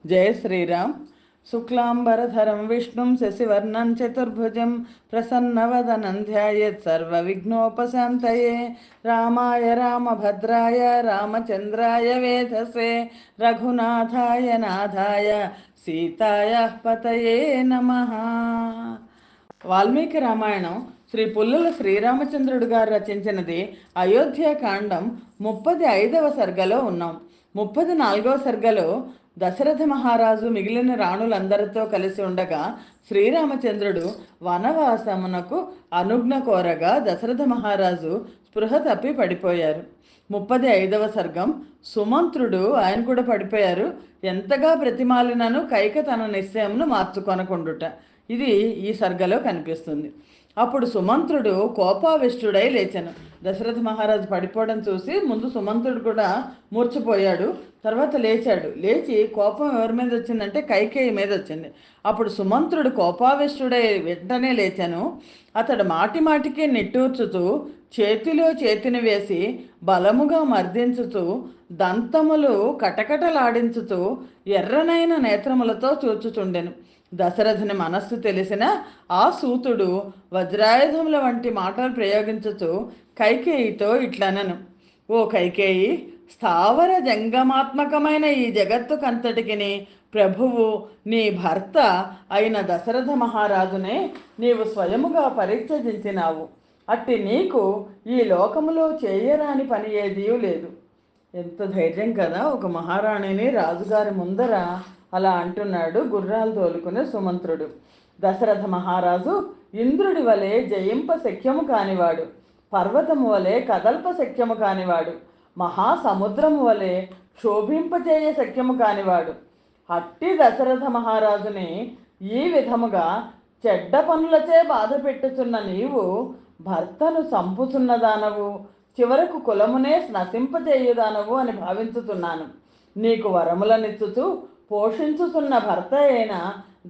జయ శ్రీరామ్. శుక్లాంబరధరం విష్ణుం శశివర్ణం చతుర్భుజం ప్రసన్నవదనం ధ్యాయేత్ సర్వవిఘ్నోపశాంతయే. రామాయ రామభద్రాయ రామచంద్రాయ వేధసే రఘునాథాయ నాథాయ సీతాయ పతయే నమః. వాల్మీకి రామాయణం శ్రీ పుల్లల శ్రీరామచంద్రుడు గారు రచించినది. అయోధ్యాకాండం 35వ సర్గలో ఉన్నాం. 34వ సర్గలో దశరథ మహారాజు మిగిలిన రాణులందరితో కలిసి ఉండగా శ్రీరామచంద్రుడు వనవాసమునకు అనుజ్ఞ కోరగా దశరథ మహారాజు స్పృహ తప్పి పడిపోయారు. 35వ సర్గం. సుమంత్రుడు ఆయన కూడా పడిపోయారు. ఎంతగా ప్రతిమాలినను కైక తన నిశ్చయమును మార్చుకొనకుండుట, ఇది ఈ సర్గలో కనిపిస్తుంది. అప్పుడు సుమంత్రుడు కోపావిష్టుడై లేచెను. దశరథ మహారాజు పడిపోవడం చూసి ముందు సుమంత్రుడు కూడా మూర్చిపోయాడు. తర్వాత లేచాడు. లేచి కోపం ఎవరి మీద వచ్చిందంటే కైకేయి మీద వచ్చింది. అప్పుడు సుమంత్రుడు కోపావిష్టుడై వెంటనే లేచాను. అతడు మాటి మాటికి నిట్టూర్చుతూ చేతిలో చేతిని వేసి బలముగా మర్దించుతూ దంతములు కటకటలాడించుతూ ఎర్రనైన నేత్రములతో చూచుచుండెను. దశరథుని మనస్సు తెలిసిన ఆ సూతుడు వజ్రాయుధముల వంటి మాటలు ప్రయోగించుతూ కైకేయితో ఇట్లనను: ఓ కైకేయి, స్థావర జంగమాత్మకమైన ఈ జగత్తుకంతటికి ప్రభువు నీ భర్త అయిన దశరథ మహారాజునే నీవు స్వయముగా పరిత్యజించినావు. అట్టి నీకు ఈ లోకములో చేయరాని పని ఏదీ లేదు. ఎంత ధైర్యం కదా! ఒక మహారాణిని రాజుగారి ముందర అలా అంటున్నాడు గుర్రాలు తోలుకునే సుమంత్రుడు. దశరథ మహారాజు ఇంద్రుడి వలె జయింప శక్యము కానివాడు, పర్వతము వలె కదల్ప శక్యము కానివాడు, మహాసముద్రము వలె క్షోభింపచేయ శక్యము కానివాడు. అట్టి దశరథ మహారాజుని ఈ విధముగా చెడ్డ పనులచే బాధ పెట్టుచున్న నీవు భర్తను చంపుచున్నదానవు, చివరకు కులమునే నశింపచేయుదానవు అని భావించుతున్నాను. నీకు వరములనిచ్చుతూ పోషించుతున్న భర్త అయిన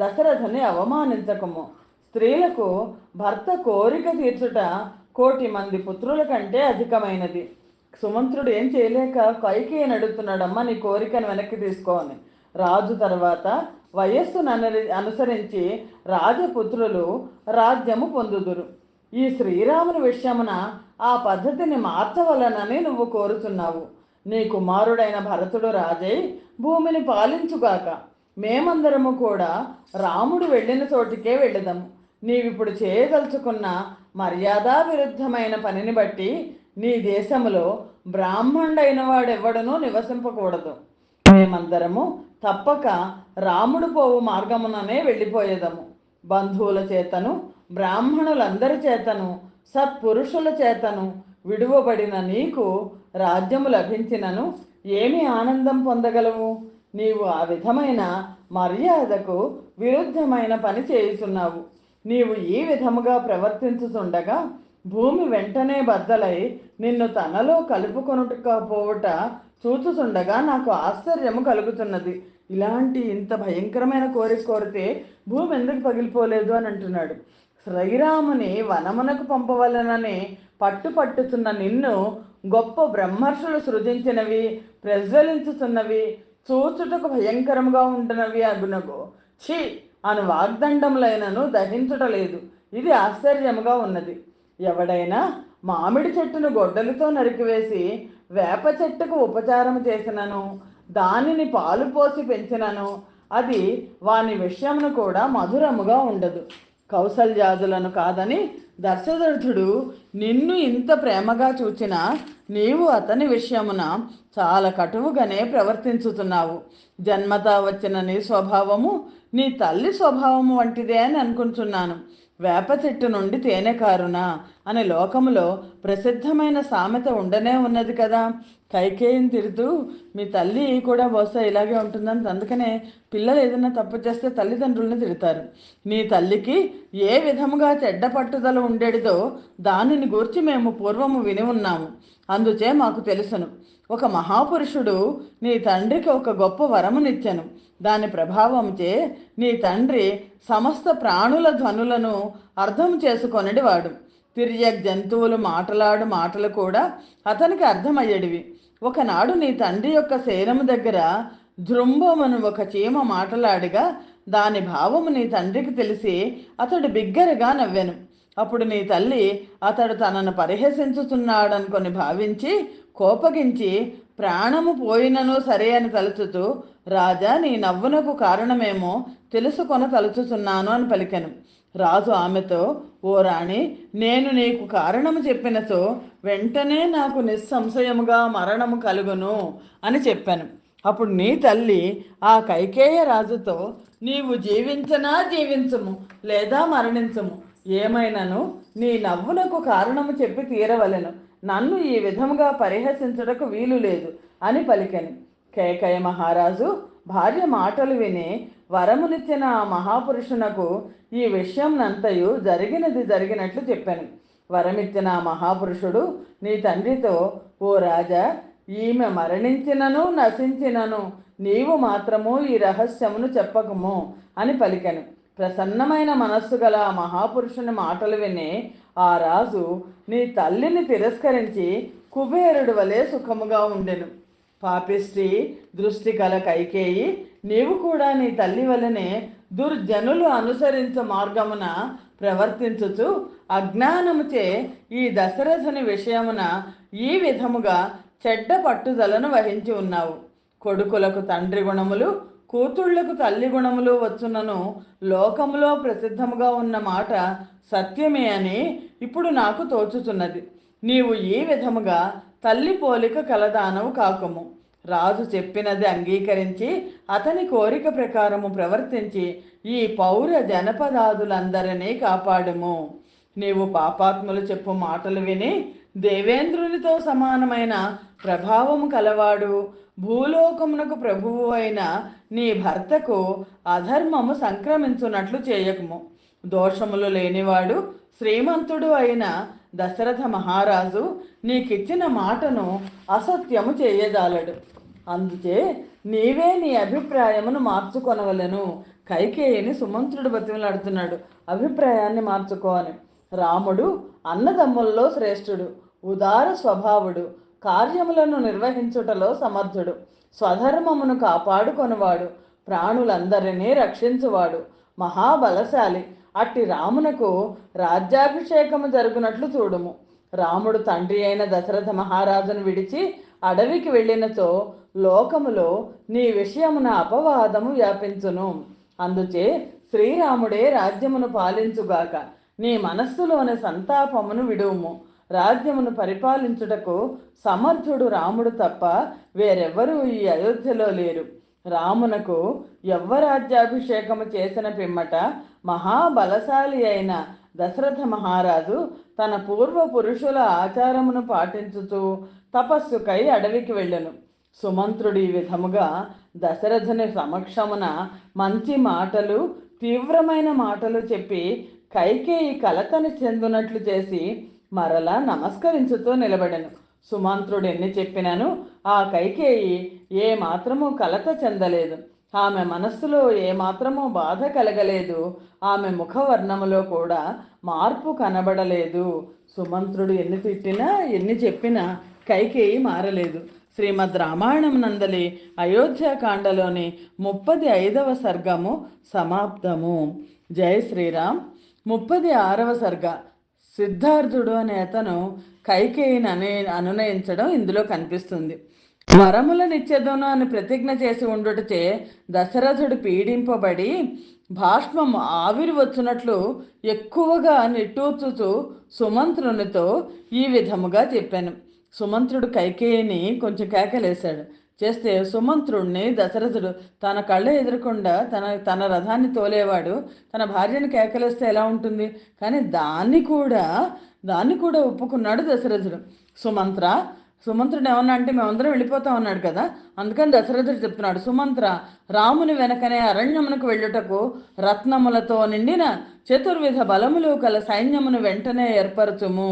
దశరథుని అవమానించకము. స్త్రీలకు భర్త కోరిక తీర్చుట 1,000,000 మంది పుత్రుల కంటే అధికమైనది. సుమంత్రుడు ఏం చేయలేక కైకేయిని అడుగుతున్నాడమ్మా, నీ కోరికను వెనక్కి తీసుకోని. రాజు తర్వాత వయస్సును అనుసరించి రాజపుత్రులు రాజ్యము పొందుదురు. ఈ శ్రీరాముని విషయమున ఆ పద్ధతిని మార్చవలనని నువ్వు కోరుతున్నావు. నీ కుమారుడైన భరతుడు రాజై భూమిని పాలించుగాక. మేమందరము కూడా రాముడు వెళ్ళిన చోటికే వెళ్ళదాము. నీవిప్పుడు చేయదలుచుకున్న మర్యాదా విరుద్ధమైన పనిని బట్టి నీ దేశములో బ్రాహ్మణుడైన వాడెవ్వడనూ నివసింపకూడదు. మేమందరము తప్పక రాముడు పోవు మార్గముననే వెళ్ళిపోయేదము. బంధువుల చేతను బ్రాహ్మణులందరి చేతను సత్పురుషుల చేతను విడువబడిన నీకు రాజ్యము లభించినను ఏమి ఆనందం పొందగలవు? నీవు ఆ విధమైన మర్యాదకు విరుద్ధమైన పని చేయుచున్నావు. నీవు ఈ విధముగా ప్రవర్తించుతుండగా భూమి వెంటనే బద్దలై నిన్ను తనలో కలుపుకొనుటకపోవుట చూచుచుండగా నాకు ఆశ్చర్యము కలుగుతున్నది. ఇలాంటి ఇంత భయంకరమైన కోరిక కోరితే భూమి ఎందుకు పగిలిపోలేదు అని అంటున్నాడు. శ్రీరాముని వనమునకు పంపవలనని పట్టుచున్న నిన్ను గొప్ప బ్రహ్మర్షులు సృజించినవి, ప్రజ్వలించుతున్నవి, చూచుటకు భయంకరముగా ఉంటున్నవి అగునకు ఛీ అను వాగ్దండములైనను దహించుటలేదు. ఇది ఆశ్చర్యముగా ఉన్నది. ఎవడైనా మామిడి చెట్టును గొడ్డలతో నరికివేసి వేప చెట్టుకు ఉపచారం చేసినను, దానిని పాలు పోసి పెంచినను అది వాని విషయమును కూడా మధురముగా ఉండదు. కౌసల్యాదులను కాదని దశరథుడు నిన్ను ఇంత ప్రేమగా చూచినా నీవు అతని విషయమున చాలా కటువుగానే ప్రవర్తించుతున్నావు. జన్మతా వచ్చిన నీ స్వభావము నీ తల్లి స్వభావము వంటిదే అని అనుకుంటున్నాను. వేప చెట్టు నుండి తేనె కారునా అనే లోకములో ప్రసిద్ధమైన సామెత ఉండనే ఉన్నది కదా. కైకేయిని తిడుతూ మీ తల్లి కూడా బహుశా ఇలాగే ఉంటుందని, అందుకనే పిల్లలు ఏదైనా తప్పు చేస్తే తల్లిదండ్రులను తిడతారు. నీ తల్లికి ఏ విధముగా చెడ్డ పట్టుదల ఉండేటిదో దానిని గూర్చి మేము పూర్వము విని ఉన్నాము. అందుచే మాకు తెలుసును. ఒక మహాపురుషుడు నీ తండ్రికి ఒక గొప్ప వరమునిచ్చెను. దాని ప్రభావంచే నీ తండ్రి సమస్త ప్రాణుల ధ్వనులను అర్థం చేసుకొనివాడు. తిర్యక్ జంతువులు మాటలాడు మాటలు కూడా అతనికి అర్థమయ్యేటివి. ఒకనాడు నీ తండ్రి యొక్క శయనము దగ్గర జృంభమును ఒక చీమ మాటలాడిగా దాని భావము నీ తండ్రికి తెలిసి అతడు బిగ్గరగా నవ్వెను. అప్పుడు నీ తల్లి అతడు తనను పరిహసించుతున్నాడనుకొని భావించి కోపగించి ప్రాణము పోయినను సరే అని తలుచుతూ, రాజా, నీ నవ్వునకు కారణమేమో తెలుసుకొన తలుచుతున్నాను అని పలికెను. రాజు ఆమెతో, ఓ రాణి, నేను నీకు కారణము చెప్పినచో వెంటనే నాకు నిస్సంశయముగా మరణము కలుగును అని చెప్పాను. అప్పుడు నీ తల్లి ఆ కైకేయ రాజుతో, నీవు జీవించనా జీవించము, లేదా మరణించము, ఏమైనను నీ నవ్వునకు కారణము చెప్పి తీరవలెను. నన్ను ఈ విధముగా పరిహసించుటకు వీలు లేదు అని పలికెను. కేకయ మహారాజు భార్య మాటలు విని వరమునిచ్చిన ఆ మహాపురుషునకు ఈ విషయంనంతయు జరిగినది జరిగినట్లు చెప్పాను. వరమిచ్చిన ఆ మహాపురుషుడు నీ తండ్రితో, ఓ రాజా, ఈమె మరణించినను నశించినను నీవు మాత్రము ఈ రహస్యమును చెప్పకము అని పలికెను. ప్రసన్నమైన మనస్సు గల ఆ మహాపురుషుని మాటలు విని ఆ రాజు నీ తల్లిని తిరస్కరించి కుబేరుడు వలె సుఖముగా ఉండెను. పాపిష్టి దృష్టి కల కైకేయి, నీవు కూడా నీ తల్లి వలనే దుర్జనులు అనుసరించ మార్గమున ప్రవర్తించుచు అజ్ఞానముచే ఈ దశరథుని విషయమున ఈ విధముగా చెడ్డ పట్టుదలను వహించి ఉన్నావు. కొడుకులకు తండ్రి గుణములు, కూతుళ్లకు తల్లి గుణములు వచ్చునను లోకములో ప్రసిద్ధముగా ఉన్న మాట సత్యమే అని ఇప్పుడు నాకు తోచుచున్నది. నీవు ఈ విధముగా తల్లి పోలిక కలదానవు కాకుము. రాజు చెప్పినది అంగీకరించి అతని కోరిక ప్రకారము ప్రవర్తించి ఈ పౌర జనపదాదులందరినీ కాపాడుము. నీవు పాపాత్ములు చెప్పు మాటలు విని దేవేంద్రునితో సమానమైన ప్రభావము కలవాడు, భూలోకమునకు ప్రభువు అయిన నీ భర్తకు అధర్మము సంక్రమించున్నట్లు చేయకుము. దోషములు లేనివాడు శ్రీమంతుడు అయిన దశరథ మహారాజు నీకిచ్చిన మాటను అసత్యము చేయజాలడు. అందుచే నీవే నీ అభిప్రాయమును మార్చుకొనవలెను. కైకేయిని సుమంత్రుడు బతిమలాడుతున్నాడు, అభిప్రాయాన్ని మార్చుకో అని. రాముడు అన్నదమ్ముల్లో శ్రేష్ఠుడు, ఉదార స్వభావుడు, కార్యములను నిర్వహించుటలో సమర్థుడు, స్వధర్మమును కాపాడుకొనువాడు, ప్రాణులందరినీ రక్షించువాడు, మహాబలశాలి. అట్టి రామునకు రాజ్యాభిషేకము జరుగునట్లు చూడుము. రాముడు తండ్రి అయిన దశరథ మహారాజును విడిచి అడవికి వెళ్ళినచో లోకములో నీ విషయమున అపవాదము వ్యాపించును. అందుచే శ్రీరాముడే రాజ్యమును పాలించుగాక. నీ మనస్సులోని సంతాపమును విడువుము. రాజ్యమును పరిపాలించుటకు సమర్థుడు రాముడు తప్ప వేరెవ్వరూ ఈ అయోధ్యలో లేరు. రామునకు యవ్వరాజ్యాభిషేకము చేసిన పిమ్మట మహాబలశాలి అయిన దశరథ మహారాజు తన పూర్వ పురుషుల ఆచారమును పాటించుతూ తపస్సుకై అడవికి వెళ్ళెను. సుమంత్రుడు ఈ విధముగా దశరథుని సమక్షమున మంచి మాటలు, తీవ్రమైన మాటలు చెప్పి కైకేయి కలతని చెందునట్లు చేసి మరలా నమస్కరించుతూ నిలబడెను. సుమంత్రుడు ఎన్ని చెప్పినను ఆ కైకేయి ఏ మాత్రము కలత చెందలేదు. ఆమె మనస్సులో ఏ మాత్రము బాధ కలగలేదు. ఆమె ముఖవర్ణములో కూడా మార్పు కనబడలేదు. సుమంత్రుడు ఎన్ని తిట్టినా ఎన్ని చెప్పినా కైకేయి మారలేదు. శ్రీమద్ రామాయణం నందలి అయోధ్యాకాండలోని 35వ సర్గము సమాప్తము. జై శ్రీరామ్. 36వ సర్గ. సిద్ధార్థుడు అనే అతను కైకేయిని అనునయించడం ఇందులో కనిపిస్తుంది. వరములనిచ్చెదను అని ప్రతిజ్ఞ చేసి ఉండుటచే దశరథుడు పీడింపబడి భాష్మము ఆవిరి వచ్చినట్లు ఎక్కువగా నిట్టూర్చుచు సుమంత్రునితో ఈ విధముగా చెప్పాను. సుమంత్రుడు కైకేయిని కొంచెం కేకలేశాడు. చేస్తే సుమంత్రుడిని దశరథుడు తన కళ్ళ ఎదురకుండా తన రథాన్ని తోలేవాడు తన భార్యను కేకలేస్తే ఎలా ఉంటుంది? కానీ దాన్ని కూడా ఒప్పుకున్నాడు దశరథుడు. సుమంత్రుడు ఏమన్నా అంటే మేమందరం వెళ్ళిపోతాం అన్నాడు కదా. అందుకని దశరథుడు చెప్తున్నాడు, సుమంత్ర, రాముని వెనకనే అరణ్యమునకు వెళ్ళుటకు రత్నములతో నిండిన చతుర్విధ బలములు కల సైన్యమును వెంటనే ఏర్పరచుము.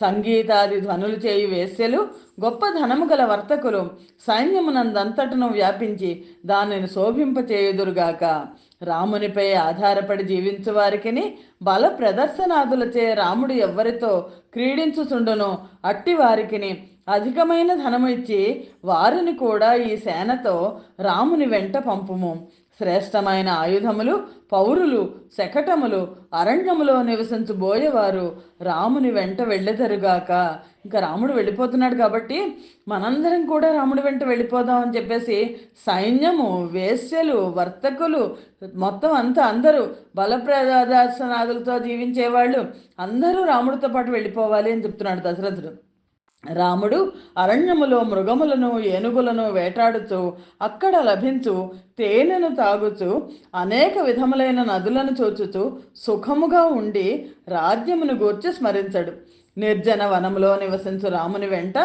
సంగీతాది ధ్వనులు చేయు వేశ్యలు, గొప్ప ధనము గల వర్తకులు సైన్యమునందంతటను వ్యాపించి దానిని శోభింపచేయుదురుగాక. రామునిపై ఆధారపడి జీవించు వారికిని బల ప్రదర్శనాదులచే రాముడు ఎవ్వరితో క్రీడించుచుండునో అట్టి వారికిని అధికమైన ధనము ఇచ్చి వారిని కూడా ఈ సేనతో రాముని వెంట పంపుము. శ్రేష్టమైన ఆయుధములు, పౌరులు, శకటములు, అరణ్యములో నివసించు బోయేవారు రాముని వెంట వెళ్ళెదరుగాక. ఇంకా రాముడు వెళ్ళిపోతున్నాడు కాబట్టి మనందరం కూడా రాముడి వెంట వెళ్ళిపోదాం అని చెప్పేసి సైన్యము, వేశ్యలు, వర్తకులు, మొత్తం అంతా అందరూ బలప్రదర్శనాదులతో జీవించేవాళ్ళు అందరూ రాముడితో పాటు వెళ్ళిపోవాలి అని చెప్తున్నాడు దశరథుడు. రాముడు అరణ్యములో మృగములను, ఏనుగులను వేటాడుతూ అక్కడ లభించు తేనెను తాగుచూ అనేక విధములైన నదులను చూచుచూ సుఖముగా ఉండి రాజ్యమును గూర్చి స్మరించడు. నిర్జన వనములో నివసించు రాముని వెంట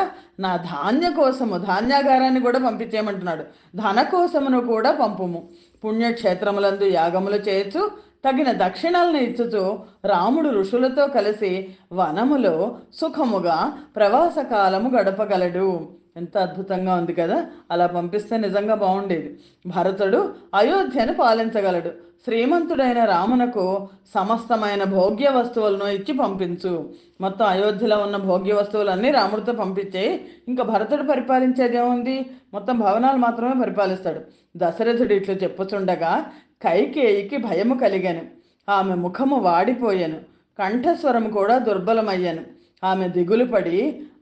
నా ధాన్య కోసము, ధాన్యాగారాన్ని కూడా పంపించేయమంటున్నాడు, ధన కోసమును కూడా పంపుము. పుణ్యక్షేత్రములందు యాగములు చేయొచ్చు తగిన దక్షిణాలను ఇచ్చుచు రాముడు ఋషులతో కలిసి వనములో సుఖముగా ప్రవాస కాలము గడపగలడు. ఎంత అద్భుతంగా ఉంది కదా! అలా పంపిస్తే నిజంగా బాగుండేది. భరతుడు అయోధ్యను పాలించగలడు. శ్రీమంతుడైన రామునకు సమస్తమైన భోగ్య వస్తువులను ఇచ్చి పంపించు. మొత్తం అయోధ్యలో ఉన్న భోగ్య వస్తువులన్నీ రాముడితో పంపించే. ఇంకా భరతుడు పరిపాలించేది ఏముంది? మొత్తం భవనాలు మాత్రమే పరిపాలిస్తాడు. దశరథుడు ఇట్లు చెప్పుచుండగా కైకేయికి భయము కలిగాను. ఆమె ముఖము వాడిపోయాను, కంఠస్వరము కూడా దుర్బలమయ్యాను. ఆమె దిగులు పడి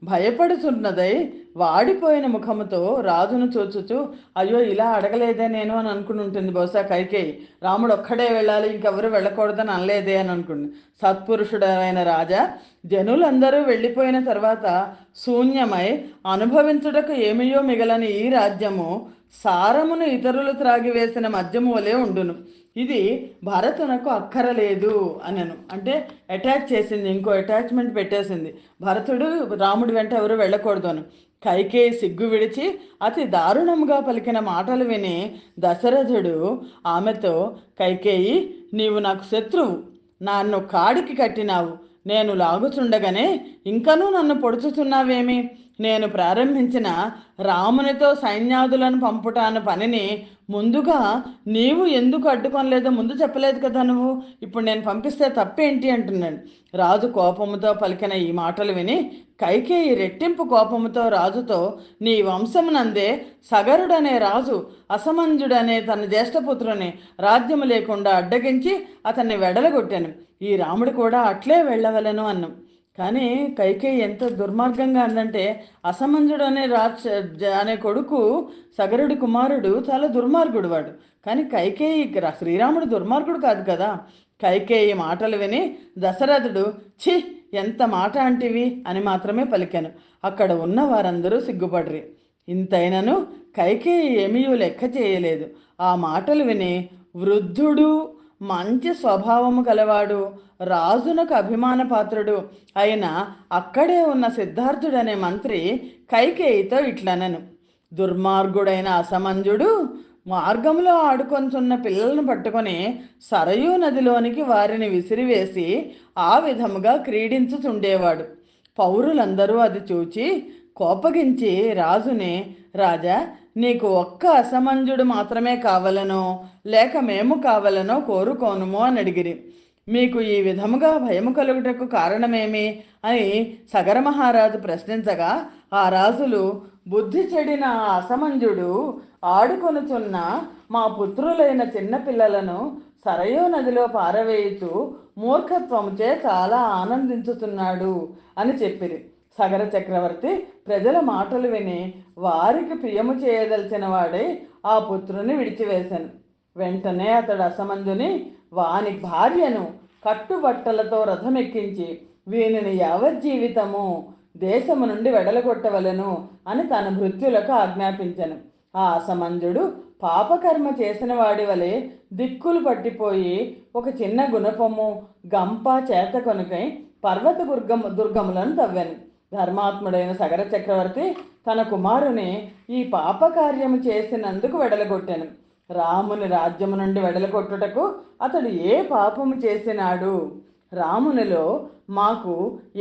భయపడుతున్నదై వాడిపోయిన ముఖముతో రాజును చూచుచు, అయ్యో ఇలా అడగలేదే నేను అని అనుకుని ఉంటుంది బహుశా కైకేయి. రాముడు ఒక్కడే వెళ్ళాలి, ఇంకెవరు వెళ్ళకూడదని అనలేదే అని అనుకుంది. సత్పురుషుడైన రాజా, జనులందరూ వెళ్ళిపోయిన తర్వాత శూన్యమై అనుభవించుటకు ఏమయో మిగలని ఈ రాజ్యము సారమును ఇతరులు త్రాగివేసిన మద్యము వలె ఉండును. ఇది భరతునకు అక్కరలేదు అనను. అంటే అటాచ్ చేసింది, ఇంకో అటాచ్మెంట్ పెట్టేసింది. భరతుడు రాముడి వెంట ఎవరు వెళ్ళకూడదు అని. కైకేయి సిగ్గు విడిచి అతి దారుణంగా పలికిన మాటలు విని దశరథుడు ఆమెతో, కైకేయి, నీవు నాకు శత్రువు, నన్ను కాడికి కట్టినావు, నేను లాగుచుండగానే ఇంకనూ నన్ను పొడుచుతున్నావేమి? నేను ప్రారంభించిన రామునితో సైన్యాదులను పంపుట అన్న పనిని ముందుగా నీవు ఎందుకు అడ్డుకొనలేదో ముందు చెప్పలేదు కదా నువ్వు. ఇప్పుడు నేను పంపిస్తే తప్పేంటి అంటున్నాడు. రాజు కోపముతో పలికిన ఈ మాటలు విని కైకేయి రెట్టింపు కోపముతో రాజుతో, నీ వంశమునందే సగరుడనే రాజు అసమంజుడనే తన జ్యేష్ఠపుత్రుని రాజ్యము లేకుండా అడ్డగించి అతన్ని వెడలగొట్టాను. ఈ రాముడు కూడా అట్లే వెళ్ళవలను అన్నాం. కానీ కైకేయి ఎంత దుర్మార్గంగా అందంటే, అసమంజుడు అనే కొడుకు సగరుడి కుమారుడు చాలా దుర్మార్గుడు వాడు. కానీ కైకేయి శ్రీరాముడు దుర్మార్గుడు కాదు కదా. కైకేయి మాటలు విని దశరథుడు, ఛీ, ఎంత మాట అంటివి అని మాత్రమే పలికాను. అక్కడ ఉన్న వారందరూ సిగ్గుపడ్రి. ఇంతైనను కైకేయి ఏమీ లెక్క చేయలేదు. ఆ మాటలు విని వృద్ధుడు, మంచి స్వభావము కలవాడు, రాజునకు అభిమాన పాత్రుడు అయిన అక్కడే ఉన్న సిద్ధార్థుడనే మంత్రి కైకేయితో ఇట్లనను, దుర్మార్గుడైన అసమంజుడు మార్గంలో ఆడుకొంచున్న పిల్లలను పట్టుకొని సరయూ నదిలోనికి వారిని విసిరివేసి ఆ విధముగా క్రీడించుచుండేవాడు. పౌరులందరూ అది చూచి కోపగించి రాజుని, రాజా, నీకు ఒక్క అసమంజుడు మాత్రమే కావలనో లేక మేము కావలనో కోరుకోనుము అని అడిగిరి. మీకు ఈ విధముగా భయము కలుగుటకు కారణమేమి అని సగర మహారాజు ప్రశ్నించగా ఆ రాజులు, బుద్ధి చెడిన అసమంజుడు ఆడుకొనుచున్న మా పుత్రులైన చిన్నపిల్లలను సరయూ నదిలో పారవేయుచు మూర్ఖత్వముచే చాలా ఆనందించుతున్నాడు అని చెప్పిరి. సగర చక్రవర్తి ప్రజల మాటలు విని వారికి ప్రియము చేయదలిచిన వాడే ఆ పుత్రుని విడిచివేశాను. వెంటనే అతడు అసమంజుని వాని భార్యను కట్టుబట్టలతో రథమెక్కించి వీనిని యావజ్జీవితము దేశము నుండి వెడలగొట్టవలను అని తన భృత్యులకు ఆజ్ఞాపించను. ఆ అసమంజుడు పాపకర్మ చేసిన వాడి వలె దిక్కులు పట్టిపోయి ఒక చిన్న గుణపము గంప చేత కొనుకై పర్వత దుర్గములను తవ్వాను. ధర్మాత్ముడైన సగర చక్రవర్తి తన కుమారుని ఈ పాపకార్యము చేసినందుకు వెడలగొట్టాను. రాముని రాజ్యము నుండి వెడలగొట్టుటకు అతడు ఏ పాపము చేసినాడు? రామునిలో మాకు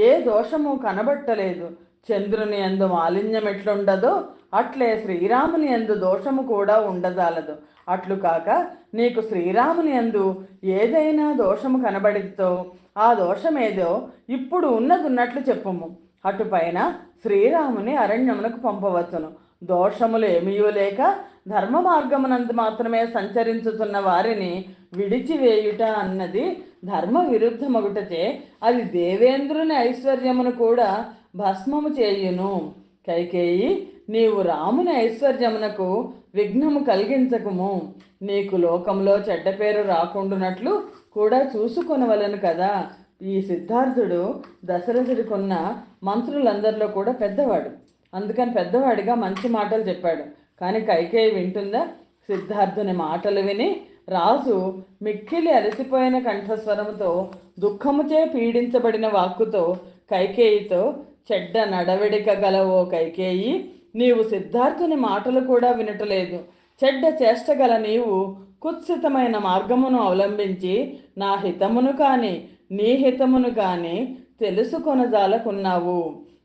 ఏ దోషము కనబట్టలేదు. చంద్రుని యందు మాలిన్యం ఎట్లుండదో అట్లే శ్రీరాముని యందు దోషము కూడా ఉండజాలదు. అట్లు కాక నీకు శ్రీరాముని యందు ఏదైనా దోషము కనబడితో ఆ దోషమేదో ఇప్పుడు ఉన్నదున్నట్లు చెప్పుము. అటుపైన శ్రీరాముని అరణ్యమునకు పంపవచ్చును. దోషములు ఏమీయూ లేక ధర్మ మార్గమునందు మాత్రమే సంచరించుతున్న వారిని విడిచివేయుట అన్నది ధర్మ విరుద్ధమగుటచే అది దేవేంద్రుని ఐశ్వర్యమును కూడా భస్మము చేయును. కైకేయి, నీవు రాముని ఐశ్వర్యమునకు విఘ్నము కలిగించకుము. నీకు లోకంలో చెడ్డ పేరు రాకుండునట్లు కూడా చూసుకొనవలను కదా. ఈ సిద్ధార్థుడు దశరథుడికున్న మంత్రులందరిలో కూడా పెద్దవాడు. అందుకని పెద్దవాడిగా మంచి మాటలు చెప్పాడు. కానీ కైకేయి వింటుందా? సిద్ధార్థుని మాటలు విని రాజు మిక్కిలి అలసిపోయిన కంఠస్వరముతో, దుఃఖముచే పీడించబడిన వాక్కుతో కైకేయితో, చెడ్డ నడవడిక గల ఓ కైకేయి, నీవు సిద్ధార్థుని మాటలు కూడా వినటలేదు. చెడ్డ చేష్ట గల నీవు కుత్సితమైన మార్గమును అవలంబించి నా హితమును కాని నీ హితమును కాని తెలుసుకొనజాలకున్నావు.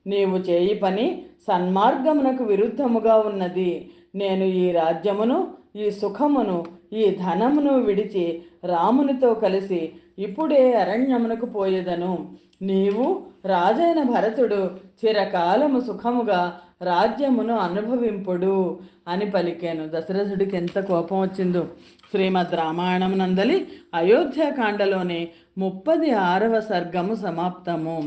నీవు చేయి పని సన్మార్గమునకు విరుద్ధముగా ఉన్నది. నేను ఈ రాజ్యమును, ఈ సుఖమును, ఈ ధనమును విడిచి రామునితో కలిసి ఇప్పుడే అరణ్యమునకు పోయేదను. నీవు రాజైన భరతుడు చిరకాలము సుఖముగా రాజ్యమును అనుభవింపుడు అని పలికాను. దశరథుడికి ఎంత కోపం వచ్చిందో! శ్రీమద్ రామాయణం నందలి అయోధ్యాకాండలోని 36వ సర్గము సమాప్తము.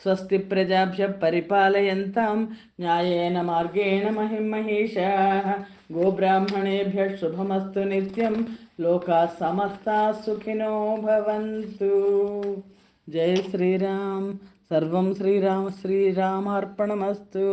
స్వస్తి ప్రజాభ్య పరిపాలయంతాం న్యాయేన మార్గేణ మహిమహేషాః. గోబ్రాహ్మణేభ్య శుభమస్తు నిత్యం. లోకాః సమస్తాః సుఖినో భవంతు. జై శ్రీరామ్. సర్వం శ్రీరామ శ్రీరామార్పణమస్తు.